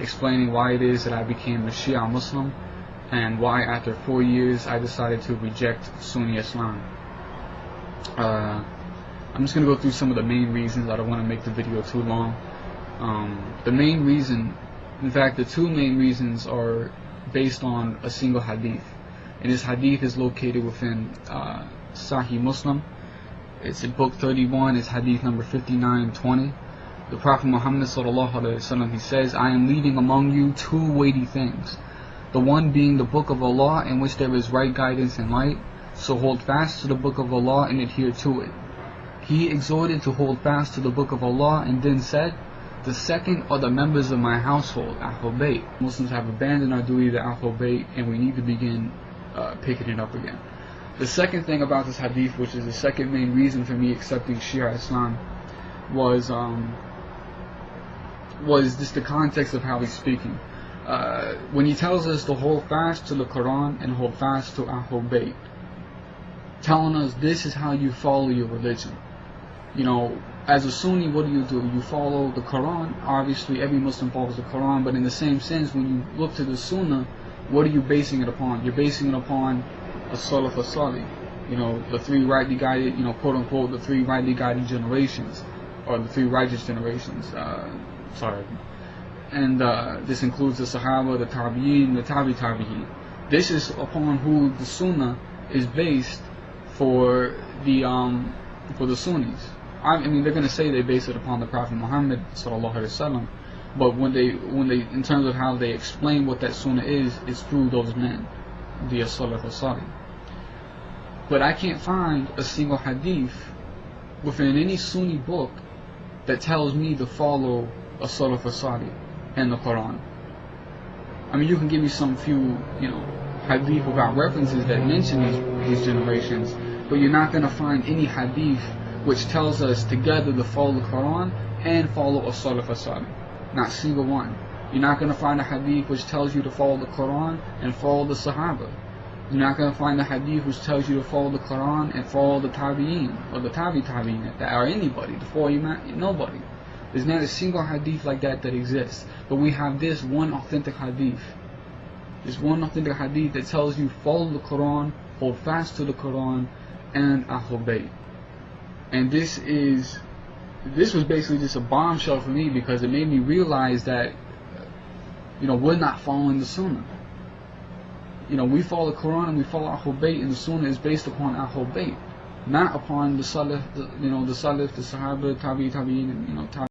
explaining why it is that I became a Shia Muslim and why after 4 years I decided to reject Sunni Islam. I'm just going to go through some of the main reasons. I don't want to make the video too long. The main reason, in fact the two main reasons, are based on a single hadith. And this hadith is located within Sahih Muslim. It's in book 31, it's hadith number 5920. The Prophet Muhammad sallallahu alaihi wasallam, he says, I am leaving among you two weighty things. The one being the book of Allah, in which there is right guidance and light. So hold fast to the book of Allah and adhere to it. He exhorted to hold fast to the book of Allah and then said, the second are the members of my household, al-Bayt. Muslims have abandoned our duty to al-Bayt, and we need to begin picking it up again. The second thing about this hadith, which is the second main reason for me accepting Shia Islam, was just the context of how he's speaking. When he tells us to hold fast to the Quran and hold fast to Bayt, telling us this is how you follow your religion. You know, as a Sunni, what do? You follow the Quran. Obviously, every Muslim follows the Quran, but in the same sense, when you look to the Sunnah, what are you basing it upon? You're basing it upon a Salaf as-Salih. You know, the three rightly guided, you know, quote unquote, the three rightly guided generations, or the three righteous generations. And this includes the Sahaba, the Tabi'in, the Tabi'in. This is upon who the Sunnah is based for the Sunnis. I mean, they're going to say they base it upon the Prophet Muhammad sallallahu alaihi wasallam, but when they, in terms of how they explain what that Sunnah is, it's through those men, the Salaf as-Salih. But I can't find a single hadith within any Sunni book that tells me to follow a Salaf as-Salih and the Quran. I mean, you can give me some few, you know, hadith without references that mention these generations, but you're not going to find any hadith which tells us together to follow the Quran and follow a Salaf as-Salih. Not a single one. You're not going to find a hadith which tells you to follow the Quran and follow the Sahaba. You're not going to find a hadith which tells you to follow the Quran and follow the Tabi'in or the Tabi'in, or anybody, the four Imam, nobody. There's not a single hadith like that exists. But we have this one authentic hadith. This one authentic hadith that tells you follow the Quran, hold fast to the Quran, and Bayt. And this was basically just a bombshell for me, because it made me realize that, you know, we're not following the Sunnah. You know, we follow the Quran and we follow Bayt, and the Sunnah is based upon Bayt, not upon the Salaf, the Salaf, the Sahaba, Tabi'in, you know,